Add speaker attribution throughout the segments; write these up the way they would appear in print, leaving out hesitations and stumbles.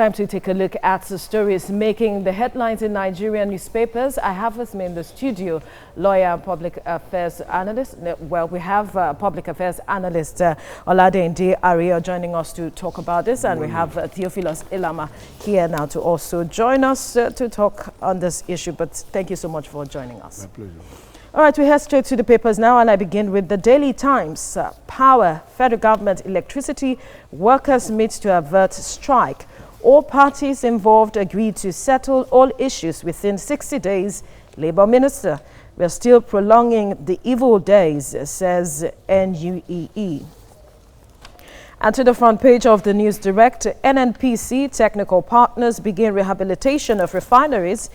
Speaker 1: Time to take a look at the stories making the headlines in Nigerian newspapers. I have with me in the studio lawyer and public affairs analyst. Well, we have public affairs analyst Oladehinde Ariyo joining us to talk about this, and we have Theophilus Elamah here now to also join us to talk on this issue. But thank you so much for joining us.
Speaker 2: My pleasure.
Speaker 1: All right, we head straight to the papers now, and I begin with the Daily Times. Power, federal government, electricity, workers meet to avert strike. All parties involved agreed to settle all issues within 60 days. Labour Minister, we're still prolonging the evil days, says NUEE. And to the front page of the News Direct, NNPC technical partners begin rehabilitation of refineries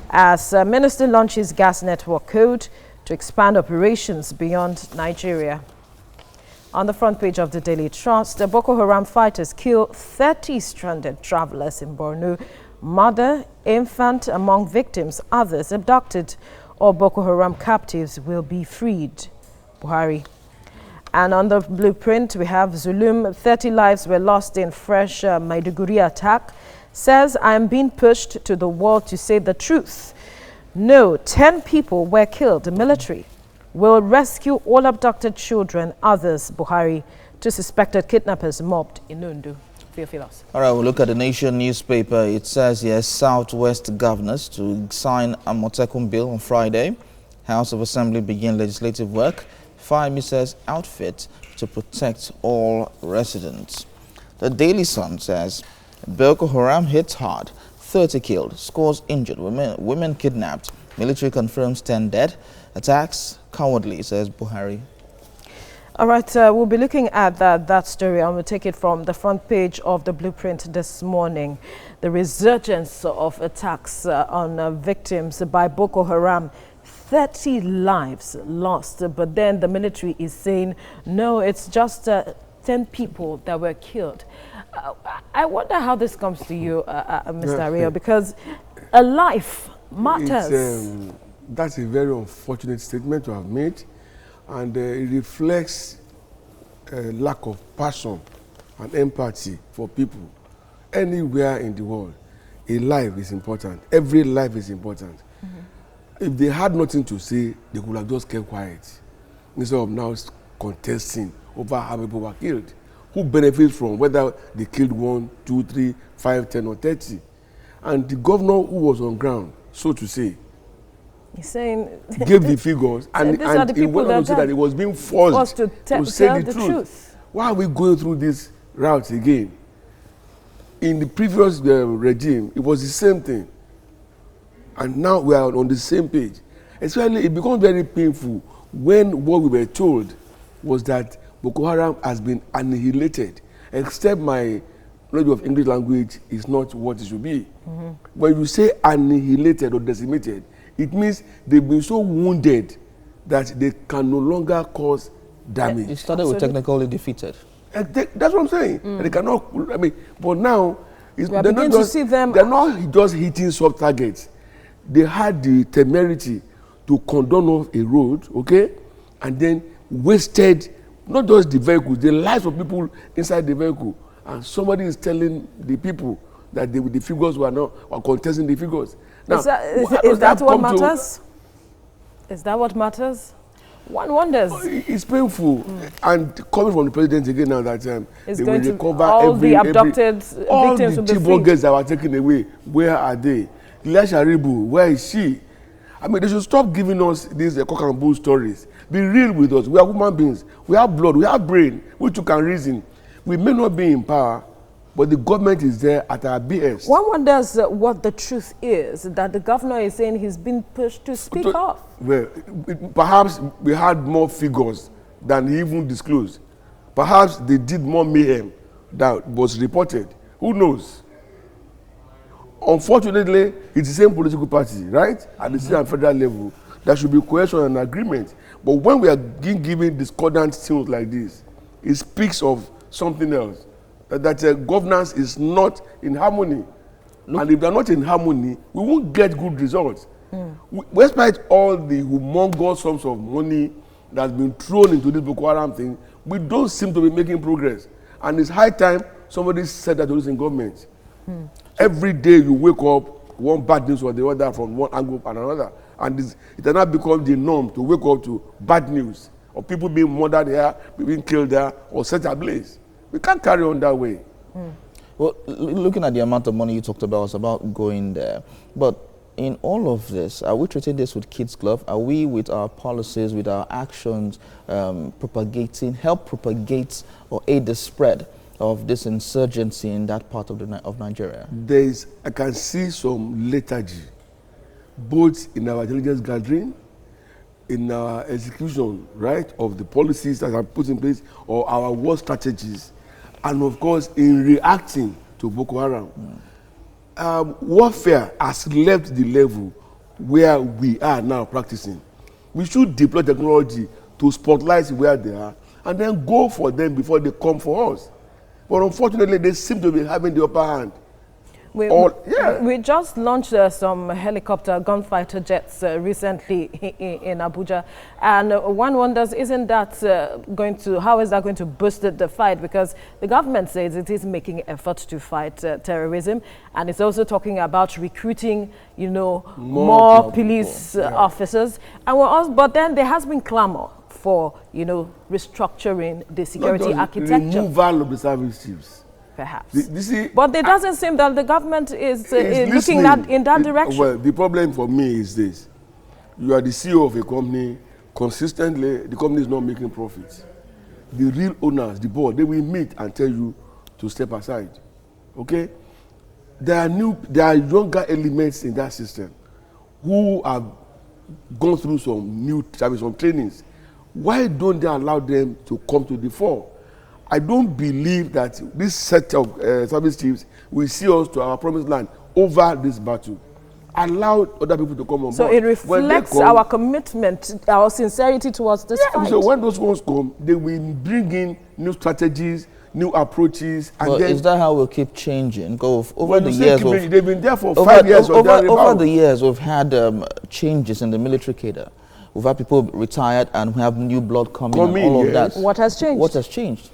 Speaker 1: as Minister launches gas network code to expand operations beyond Nigeria. On the front page of the Daily Trust, the Boko Haram fighters kill 30 stranded travelers in Borno. Mother, infant among victims, others abducted. All Boko Haram captives will be freed. Buhari. And on the blueprint, we have Zulum. 30 lives were lost in fresh Maiduguri attack. Says, I am being pushed to the wall to say the truth. No, 10 people were killed. The military will rescue all abducted children. Others, Buhari, to suspected kidnappers mobbed in Nundu. Theophilus.
Speaker 3: All right, we'll look at the Nation newspaper. It says here, Southwest governors to sign Amotekun bill on Friday. House of Assembly begin legislative work. Fire ministers outfit to protect all residents. The Daily Sun says, Boko Haram hits hard. 30 killed, scores injured, women kidnapped. Military confirms 10 dead. Attacks cowardly, says Buhari.
Speaker 1: All right, we'll be looking at that story, and we'll take it from the front page of the blueprint this morning. The resurgence of attacks on victims by Boko Haram. 30 lives lost, but then the military is saying, no, it's just 10 people that were killed. I wonder how this comes to you, Mr. Ariyo, because a life matters.
Speaker 2: That's a very unfortunate statement to have made, and it reflects a lack of passion and empathy for people anywhere in the world. A life is important. Every life is important. If they had nothing to say, they could have just kept quiet instead of now contesting over how many people were killed. Who benefits from whether they killed 1, 2, 3, 5, 10, or 30? And the governor who was on ground, so to say,
Speaker 1: he's saying
Speaker 2: gave the figures, and he went on to say that it was being forced to say the truth. Why are we going through this route again? In the previous regime, it was the same thing. And now we are on the same page. Especially, it becomes very painful when what we were told was that Boko Haram has been annihilated, except my knowledge of English language is not what it should be. When you say annihilated or decimated, it means they've been so wounded that they can no longer cause damage.
Speaker 3: It started with technically defeated.
Speaker 2: That's what I'm saying. They cannot, I mean, but now, they're not just hitting soft targets. They had the temerity to condone off a road, okay, and then wasted not just the vehicle, the lives of people inside the vehicle. And somebody is telling the people that the figures were contesting the figures. Now,
Speaker 1: is that what matters? Is that what matters? One wonders.
Speaker 2: It's painful. And coming from the president again now that
Speaker 1: it's
Speaker 2: they
Speaker 1: going
Speaker 2: will
Speaker 1: to
Speaker 2: recover
Speaker 1: all the abducted victims
Speaker 2: all the
Speaker 1: will be
Speaker 2: Chibok
Speaker 1: free.
Speaker 2: girls that were taken away, where are they? Elisha Ribu, where is she? I mean, they should stop giving us these cock and bull stories. Be real with us. We are human beings. We have blood. We have brain, which you can reason. We may not be in power, but the government is there at our BS.
Speaker 1: One wonders what the truth is, that the governor is saying he's been pushed to speak up.
Speaker 2: Well, perhaps we had more figures than he even disclosed. Perhaps they did more mayhem that was reported. Who knows? Unfortunately, it's the same political party, right? At the state and federal level, there should be cohesion and agreement. But when we are giving discordant things like this, it speaks of something else. That governance is not in harmony. And if they're not in harmony, we won't get good results. Despite all the humongous sums of money that's been thrown into this Boko Haram thing, we don't seem to be making progress. And it's high time somebody said that to us in government. Every day you wake up, one bad news or the other from one angle and another. And it has not become the norm to wake up to bad news or people being murdered there, being killed there, or set ablaze. We can't carry on that way.
Speaker 3: Well, looking at the amount of money you talked about, was about going there. But in all of this, are we treating this with kids' glove? Are we, with our policies, with our actions, help propagate or aid the spread of this insurgency in that part of Nigeria?
Speaker 2: I can see some lethargy, both in our intelligence gathering, in our execution, right, of the policies that are put in place, or our war strategies, and of course in reacting to Boko Haram. Warfare has left the level where we are now practicing. We should deploy technology to spotlight where they are and then go for them before they come for us. But unfortunately, they seem to be having the upper hand. We
Speaker 1: just launched some helicopter gunfighter jets recently in Abuja, and one wonders, isn't that how is that going to boost the fight? Because the government says it is making efforts to fight terrorism, and it's also talking about recruiting, more police officers. And but then there has been clamor for, restructuring the security architecture.
Speaker 2: Removal of the service chiefs.
Speaker 1: Perhaps. But it doesn't seem that the government is looking in that direction.
Speaker 2: Well, the problem for me is this. You are the CEO of a company. Consistently, the company is not making profits. The real owners, the board, they will meet and tell you to step aside. Okay? There are younger elements in that system who have gone through some trainings. Why don't they allow them to come to the fore? I don't believe that this set of service chiefs will see us to our promised land over this battle. Allow other people to come on board.
Speaker 1: So it reflects our commitment, our sincerity towards this fight.
Speaker 2: So when those ones come, they will bring in new strategies, new approaches.
Speaker 3: And then, is that how we'll keep changing? Over the years,
Speaker 2: they've been there for 5 years.
Speaker 3: Over the years, we've had changes in the military cadre. We've had people retired, and we have new blood coming and all of that.
Speaker 1: What has changed?
Speaker 3: What has changed?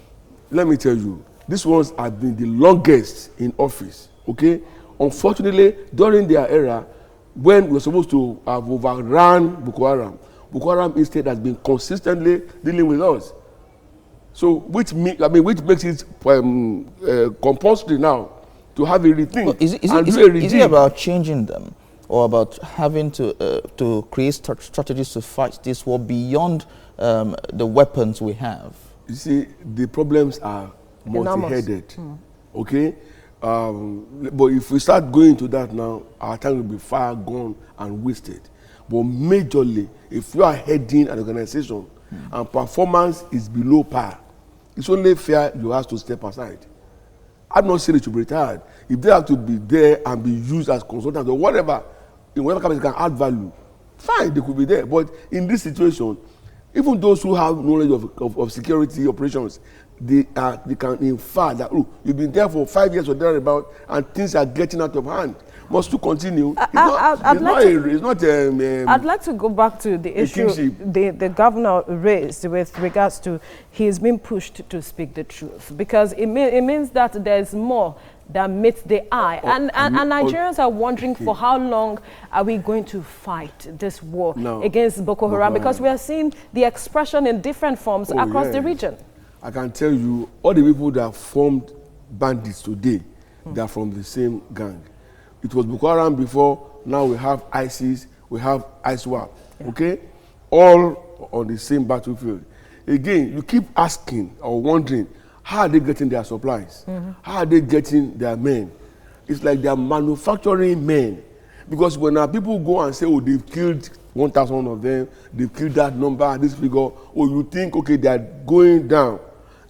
Speaker 2: Let me tell you, these ones have been the longest in office, okay? Unfortunately, during their era, when we were supposed to have overrun Boko Haram instead has been consistently dealing with us. So, which makes it compulsory now to have a rethink.
Speaker 3: Well, is it about changing them, or about having to create strategies to fight this war beyond the weapons we have?
Speaker 2: You see, the problems are multi-headed, okay? But if we start going to that now, our time will be far gone and wasted. But majorly, if you are heading an organization and performance is below par, it's only fair you have to step aside. I'm not saying it should be retired. If they have to be there and be used as consultants or whatever, in whatever capacity can add value, fine, they could be there. But in this situation, even those who have knowledge of security operations, they can infer that, look, you've been there for 5 years or thereabout, and things are getting out of hand. Must you continue? I'd
Speaker 1: like to go back to the issue the governor raised with regards to he's been pushed to speak the truth, because it means that there's more that meets the eye. And Nigerians are wondering for how long are we going to fight this war against Boko Haram, because we are seeing the expression in different forms across the region.
Speaker 2: I can tell you, all the people that formed bandits today, they are from the same gang. It was Boko Haram before, now we have ISIS, we have ISWAP, okay? All on the same battlefield. Again, you keep asking or wondering, how are they getting their supplies? How are they getting their men? It's like they are manufacturing men. Because when people go and say, oh, they've killed 1,000 of them, they've killed that number, this figure, or you think, okay, they are going down.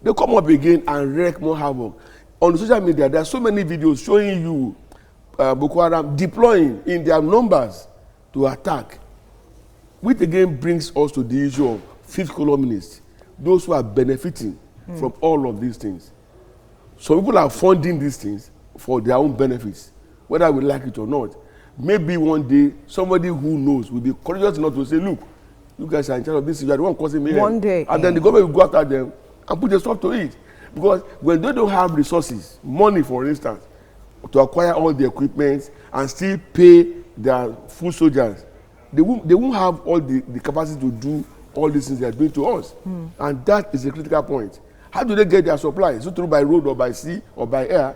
Speaker 2: They come up again and wreak more havoc. On social media, there are so many videos showing you Boko Haram deploying in their numbers to attack. Which again brings us to the issue of fifth columnists, those who are benefiting from all of these things. So people are funding these things for their own benefits, whether we like it or not. Maybe one day, somebody who knows will be courageous enough to say, look, you guys are in charge of this, you are the one causing me.
Speaker 1: One day.
Speaker 2: And then the government will go after them and put a stop to it. Because when they don't have resources, money for instance, to acquire all the equipment and still pay their full soldiers, they won't have all the capacity to do all these things they are doing to us. And that is a critical point. How do they get their supplies? Is it through by road or by sea or by air?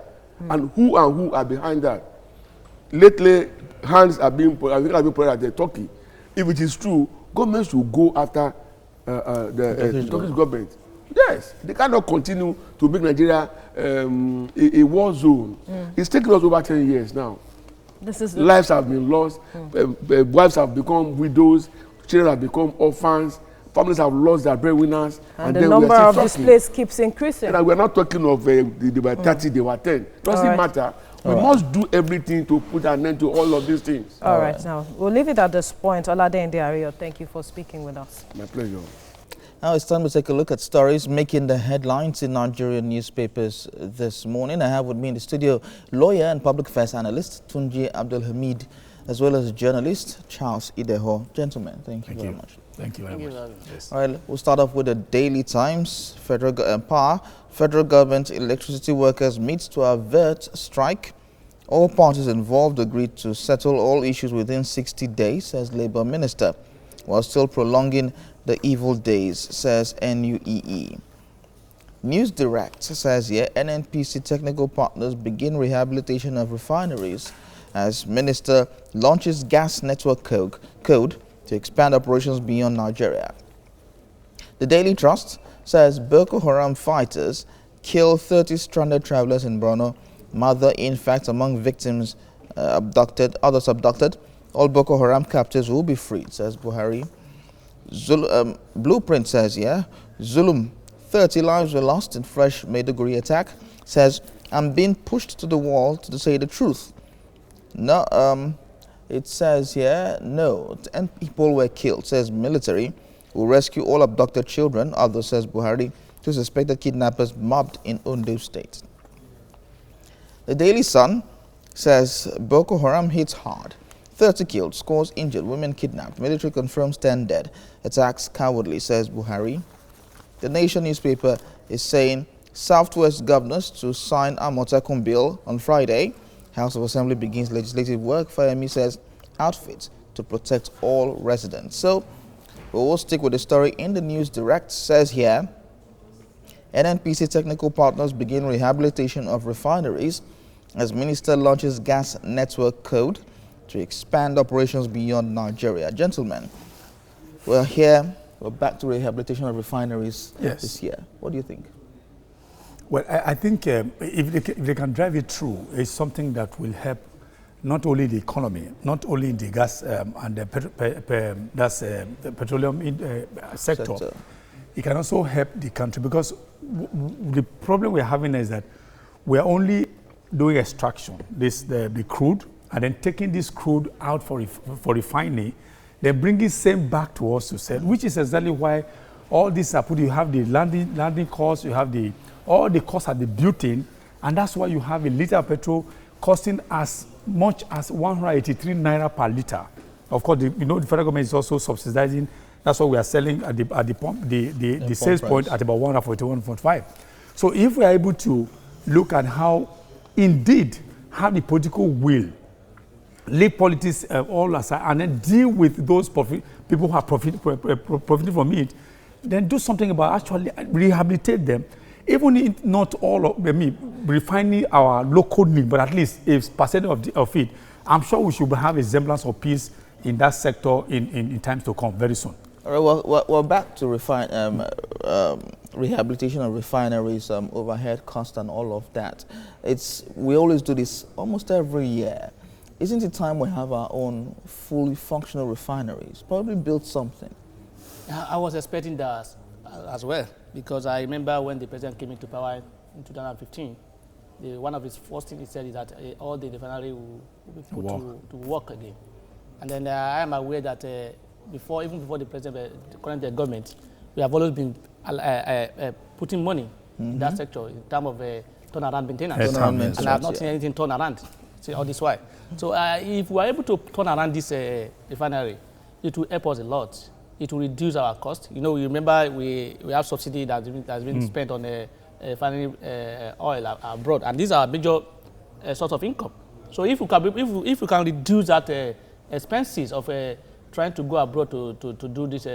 Speaker 2: And who are behind that? Lately, hands are being put at the Turkey. If it is true, governments should go after the Turkish government. Yes, they cannot continue to make Nigeria a war zone. It's taken us over 10 years now. Lives have been lost, wives have become widows, children have become orphans, families have lost their breadwinners.
Speaker 1: And the number of displaced keeps increasing.
Speaker 2: And we're not talking of they were 30, they were 10. Doesn't matter. We must do everything to put an end to all of these things.
Speaker 1: All right, now we'll leave it at this point. Oladehinde Ariyo, thank you for speaking with us.
Speaker 2: My pleasure.
Speaker 3: Now it's time to take a look at stories making the headlines in Nigerian newspapers this morning. I have with me in the studio lawyer and public affairs analyst Tunji Abdulhamid, as well as journalist Charles Ideho. Gentlemen, thank you very much.
Speaker 4: Thank you very much.
Speaker 3: Yes. All right, we'll start off with the Daily Times. Federal government electricity workers meets to avert strike. All parties involved agreed to settle all issues within 60 days, says Labour Minister, while still prolonging the evil days, says NUEE. News Direct says here, NNPC technical partners begin rehabilitation of refineries as Minister launches gas network code to expand operations beyond Nigeria. The Daily Trust says Boko Haram fighters kill 30 stranded travelers in Borno. Mother, in fact, among victims abducted, others abducted. All Boko Haram captives will be freed, says Buhari. Blueprint says, Zulum, 30 lives were lost in fresh Maiduguri attack, says, I'm being pushed to the wall to say the truth. No, it says here, no, 10 people were killed, says military, will rescue all abducted children, others, says Buhari, two suspected kidnappers mobbed in Ondo State. The Daily Sun says Boko Haram hits hard. 30 killed, scores injured, women kidnapped. Military confirms 10 dead. Attacks cowardly, says Buhari. The Nation newspaper is saying Southwest governors to sign Amotekun bill on Friday. House of Assembly begins legislative work. Fayemi says outfits to protect all residents. So we will stick with the story in the News Direct. Says here, NNPC technical partners begin rehabilitation of refineries as Minister launches gas network code to expand operations beyond Nigeria. Gentlemen, we're back to rehabilitation of refineries this year. What do you think?
Speaker 4: Well, I think if they can drive it through, it's something that will help not only the economy, not only the gas and the petroleum sector. It can also help the country, because the problem we're having is that we're only doing extraction, the crude, and then taking this crude out for refining, then bringing same back to us to sell, which is exactly why all these are put. You have the landing costs, you have all the costs at the building, and that's why you have a liter of petrol costing as much as 183 naira per liter. Of course, the federal government is also subsidizing. That's what we are selling at the pump, the sales point at about 141.5. So if we are able to look at how indeed have the political will, leave politics all aside, and then deal with those people who are profiting from it, then do something about actually rehabilitate them, even if not all of refining our local need, but at least a percent of it. I'm sure we should have a semblance of peace in that sector in times to come very soon.
Speaker 3: All right, well, we're back to rehabilitation of refineries, overhead cost and all of that. We always do this almost every year. Isn't it time we have our own fully functional refineries? Probably build something.
Speaker 5: I was expecting that as well, because I remember when the president came into power in 2015, one of his first things he said is that all the refinery will be put to work again. And then I am aware that even before the president, the current government, we have always been putting money in that sector in terms of turnaround maintenance. And I have not seen anything turn around all this while. So if we are able to turn around this refinery, it will help us a lot. It will reduce our cost. You remember we have subsidy that's been spent on refinery oil abroad, and these are major source of income. So if you can reduce that expenses of trying to go abroad to do this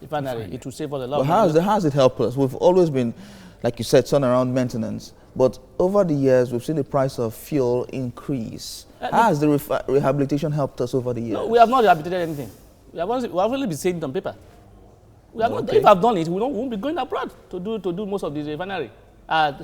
Speaker 5: refinery, it will save us a lot.
Speaker 3: But how has it helped us? We've always been, like you said, turnaround maintenance. But over the years, we've seen the price of fuel increase. How has the rehabilitation helped us over the years?
Speaker 5: No, we have not rehabilitated anything. We have only been saying it on paper. We have not, if I've done it, we won't be going abroad to do most of this refinery. The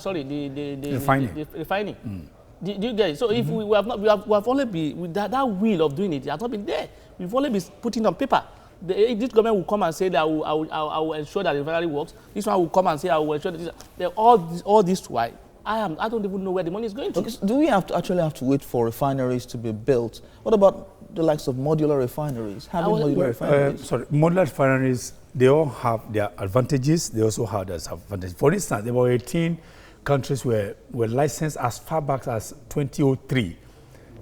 Speaker 5: refining. Do you get it? So if we have only been with that will of doing it has not been there. We've only been putting on paper. This government will come and say that I will ensure that the refinery works. This one will come and say I will ensure that all this why I don't even know where the money is going to.
Speaker 3: Okay, so do we actually have to wait for refineries to be built? What about the likes of modular refineries?
Speaker 4: Modular refineries, they all have their advantages. They also have their disadvantages. For instance, there were 18 countries were licensed as far back as 2003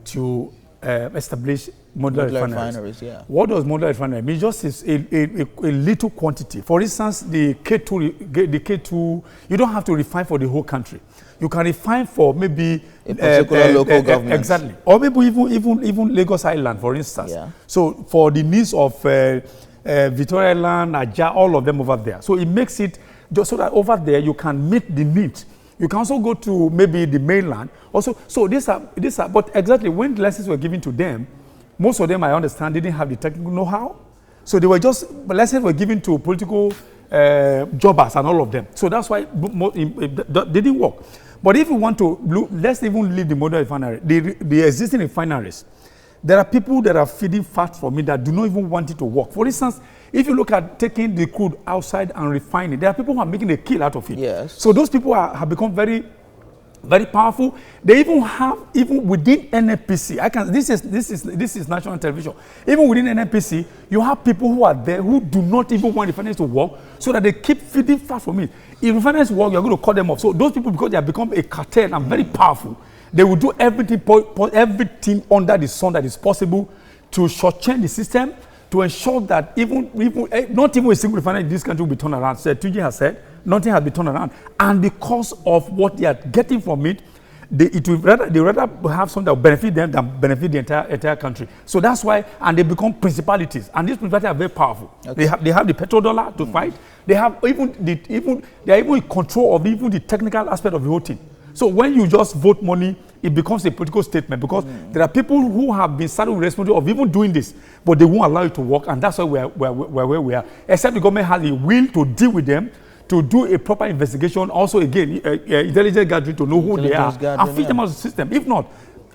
Speaker 4: to establish modular refineries.
Speaker 3: Yeah.
Speaker 4: What does modular refinery mean? Just is a little quantity. For instance, the K2, you don't have to refine for the whole country. You can refine for maybe
Speaker 3: a particular local government.
Speaker 4: Exactly. Or maybe even Lagos Island, for instance.
Speaker 3: Yeah.
Speaker 4: So for the needs of Victoria Island, Naija, all of them over there. So it makes it just so that over there you can meet the need. You can also go to maybe the mainland. Also, so these are, but exactly when the lessons were given to them, most of them, I understand, didn't have the technical know-how. So they were just, lessons were given to political jobbers and all of them. So that's why it didn't work. But if you want to look, let's even leave the model refinery, the existing refineries. There are people that are feeding fat for me that do not even want it to work. For instance, if you look at taking the crude outside and refining, there are people who are making a kill out of it.
Speaker 3: Yes.
Speaker 4: So those people have become very, very powerful. They even have, even within NNPC, this is national television. Even within NNPC, you have people who are there who do not even want refineries to work, so that they keep feeding fat from it. If refineries work, you're going to cut them off. So those people, because they have become a cartel and very powerful, they will do everything under the sun that is possible to shortchange the system, to ensure that not even a single refinery in this country will be turned around. So Tuji has said, nothing has been turned around. And because of what they are getting from it, they rather have something that will benefit them than benefit the entire country. So that's why, and they become principalities. And these principalities are very powerful. Okay. They have the petrodollar to fight. They have they are even in control of even the technical aspect of the whole thing. So when you just vote money, it becomes a political statement, because there are people who have been saddled with responsibility of even doing this, but they won't allow it to work, and that's why we're where we are. Except the government has a will to deal with them, to do a proper investigation, also again, intelligence gathering to know who they are, and fit them out of the system. If not,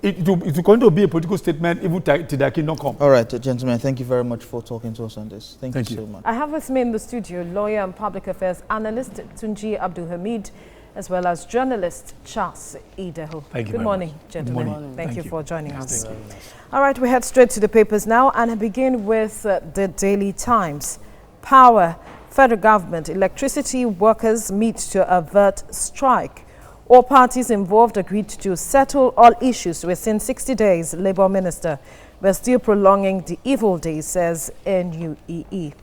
Speaker 4: it's going to be a political statement even till their kingdom come.
Speaker 3: All right, gentlemen, thank you very much for talking to us on this. Thank you so much.
Speaker 1: I have with me in the studio lawyer and public affairs analyst Tunji Abdulhamid, as well as journalist Charles Ideho.
Speaker 4: Good
Speaker 1: morning, gentlemen.
Speaker 4: Good morning.
Speaker 1: Thank you for joining us. All right, we head straight to the papers now, and I begin with the Daily Times. Power, federal government, electricity workers meet to avert strike. All parties involved agreed to settle all issues within 60 days, Labour Minister. We're still prolonging the evil days, says NUEE.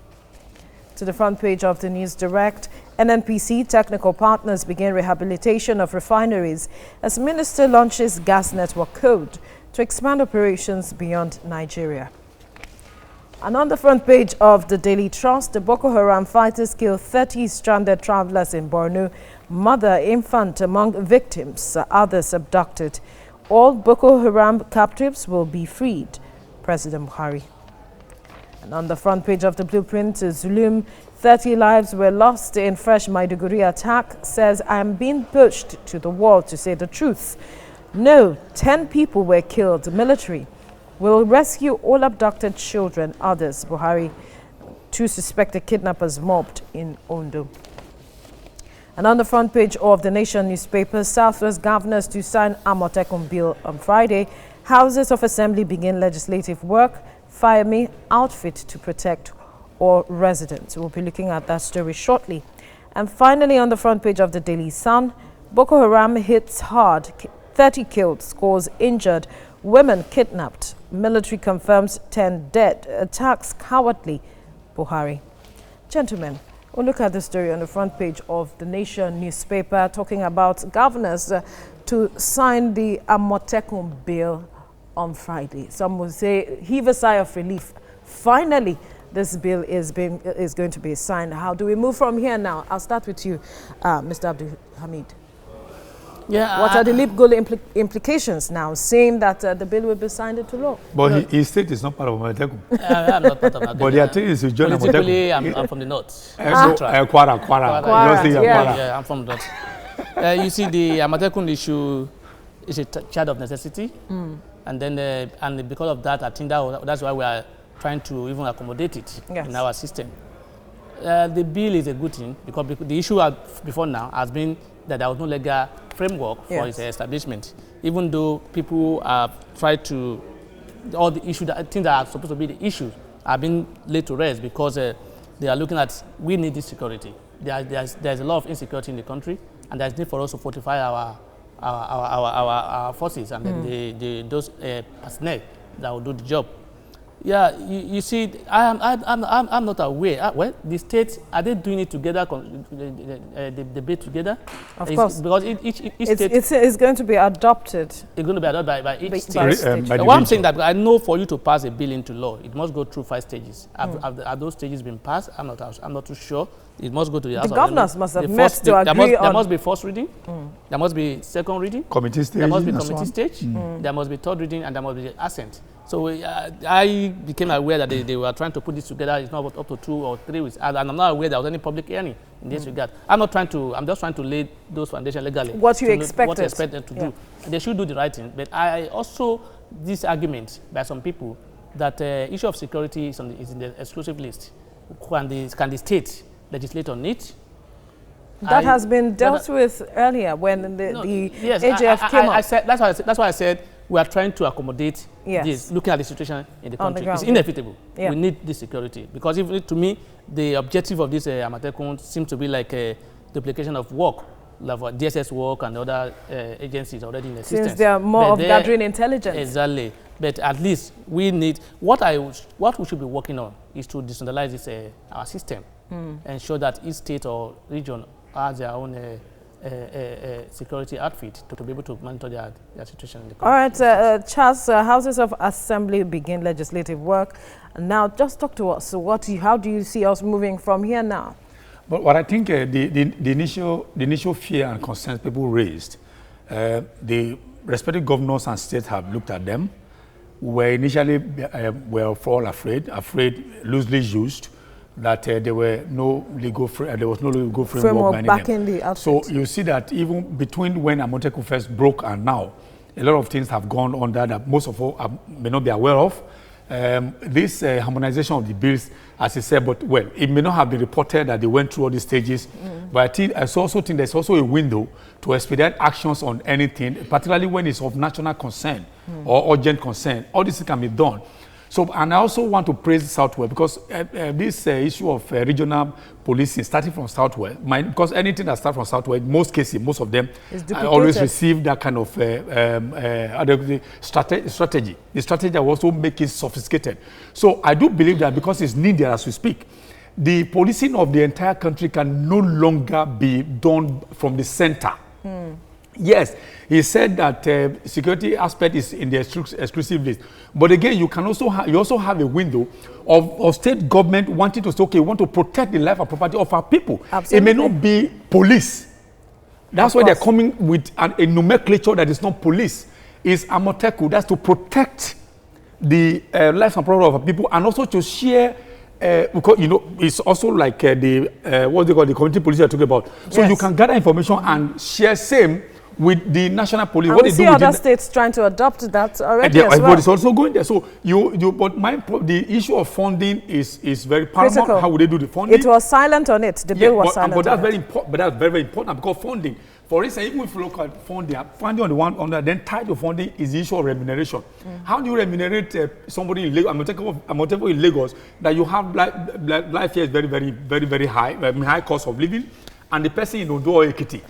Speaker 1: To the front page of the News Direct, NNPC technical partners begin rehabilitation of refineries as Minister launches gas network code to expand operations beyond Nigeria. And on the front page of the Daily Trust, the Boko Haram fighters kill 30 stranded travelers in Borno, mother, infant among victims, others abducted. All Boko Haram captives will be freed, President Buhari. And on the front page of the Blueprint, Zulum, 30 lives were lost in fresh Maiduguri attack, says, I am being pushed to the wall to say the truth. No, 10 people were killed. Military will rescue all abducted children, others. Buhari, 2 suspected kidnappers mobbed in Ondo. And on the front page of the Nation newspapers, Southwest governors to sign Amotekun bill on Friday. Houses of Assembly begin legislative work. Fire me outfit to protect all residents. We'll be looking at that story shortly. And finally, on the front page of the Daily Sun, Boko Haram hits hard. 30 killed, scores injured. Women kidnapped. Military confirms 10 dead. Attacks cowardly, Buhari. Gentlemen, we'll look at the story on the front page of the Nation newspaper, talking about governors to sign the Amotekun bill on Friday. Some will say, heave a sigh of relief. Finally, this bill is going to be signed. How do we move from here now? I'll start with you, Mr. Abdul Hamid.
Speaker 5: Yeah,
Speaker 1: what are the legal implications now, saying that the bill will be signed into law?
Speaker 4: But his state is not part of Amotekun.
Speaker 5: I'm not part of Amotekun.
Speaker 4: But the thing is to join Amotekun.
Speaker 5: I'm from the north.
Speaker 4: Kwara.
Speaker 5: Yeah, I'm from the north. You see, the Amotekun issue is a child of necessity. And then, and because of that, I think that's why we are trying to even accommodate it in our system. The bill is a good thing because the issue before now has been that there was no legal framework for its establishment. Even though people have tried to, all the issues, things that are supposed to be the issues are being laid to rest because they are looking at, we need this security. There's a lot of insecurity in the country, and there's need for us to fortify our forces and then those personnel that will do the job. Yeah, you see, I'm not aware. Well, the states, are they doing it together, the debate together?
Speaker 1: Of course.
Speaker 5: Because each state...
Speaker 1: It's going to be adopted. It's
Speaker 5: going to be adopted by each state. What I'm saying that I know for you to pass a bill into law, it must go through 5 stages. Have those stages been passed? I'm not too sure. It must go to the House.
Speaker 1: The governors must have met to agree on...
Speaker 5: There must be first reading. There must be second reading.
Speaker 4: Committee stage.
Speaker 5: There must be committee stage. There must be third reading, and there must be assent. So I became aware that they were trying to put this together. It's not up to 2 or 3 weeks. And I'm not aware there was any public hearing in this regard. I'm just trying to lay those foundations legally.
Speaker 1: What you expected.
Speaker 5: What you expect them to do. They should do the right thing. But I also, this argument by some people that issue of security is in the exclusive list. Can the state legislate on it?
Speaker 1: That has been dealt with earlier when the AJF came up.
Speaker 5: That's why I said we are trying to accommodate this, looking at the situation in the country. It's inevitable. We need this security. Because to me, the objective of this Amotekun seems to be like a duplication of work, like DSS work and other agencies already in the system.
Speaker 1: Since they are more of gathering intelligence.
Speaker 5: Exactly. But at least we need, what we should be working on is to decentralize our system. Ensure that each state or region has their own security outfit to be able to monitor their situation in the country.
Speaker 1: All right, Charles, Houses of Assembly begin legislative work. Now, just talk to us. So how do you see us moving from here now?
Speaker 4: But what I think the initial fear and concerns people raised, the respective governors and states have looked at them. Were initially afraid, loosely used, that there was no legal framework backing them. So you see that even between when Amotekun first broke and now, a lot of things have gone on that most of all may not be aware of. This harmonization of the bills, as I said, but well, it may not have been reported that they went through all these stages. But I also think there's also a window to expedite actions on anything, particularly when it's of national concern or urgent concern. All this can be done. So, and I also want to praise Southwest because this issue of regional policing starting from Southwest, because anything that starts from Southwest, most cases, most of them always receive that kind of strategy. The strategy will also make it sophisticated. So I do believe that because it's needed as we speak, the policing of the entire country can no longer be done from the center. Yes, he said that security aspect is in the exclusive list. But again, you also have a window of state government wanting to say, okay, we want to protect the life and property of our people. Absolutely. It may not be police. That's why they're coming with a nomenclature that is not police. It's Amotekun. That's to protect the life and property of our people and also to share. Because it's also like what they call the community police you're talking about. So you can gather information and share same with the national police.
Speaker 1: And we see other states trying to adopt that already as well.
Speaker 4: But it's also going there. So but the issue of funding is very paramount. Critical. How would they do the funding?
Speaker 1: It was silent on it. The bill was silent.
Speaker 4: But that's very important. But that's very, very important because funding. For instance, even if you look at funding on the one under, then tied to funding is the issue of remuneration. How do you remunerate somebody in Lagos? I'm talking in Lagos that you have life here is very, very, very, very high, high cost of living, and the person in Ondo or Ekiti.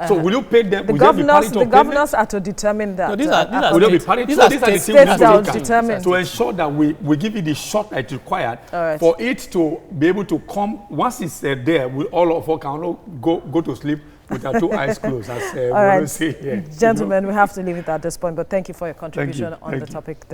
Speaker 4: So will you pay them?
Speaker 1: The governors are to determine that.
Speaker 5: No, these are
Speaker 4: will they be parity?
Speaker 1: These are the things we have to look at
Speaker 4: to ensure that we give it the shot that's required for it to be able to come. Once it's there, all of us can go to sleep with our 2 eyes closed, as
Speaker 1: all right,
Speaker 4: say here.
Speaker 1: Gentlemen, we have to leave it at this point, but thank you for your contribution on the topic.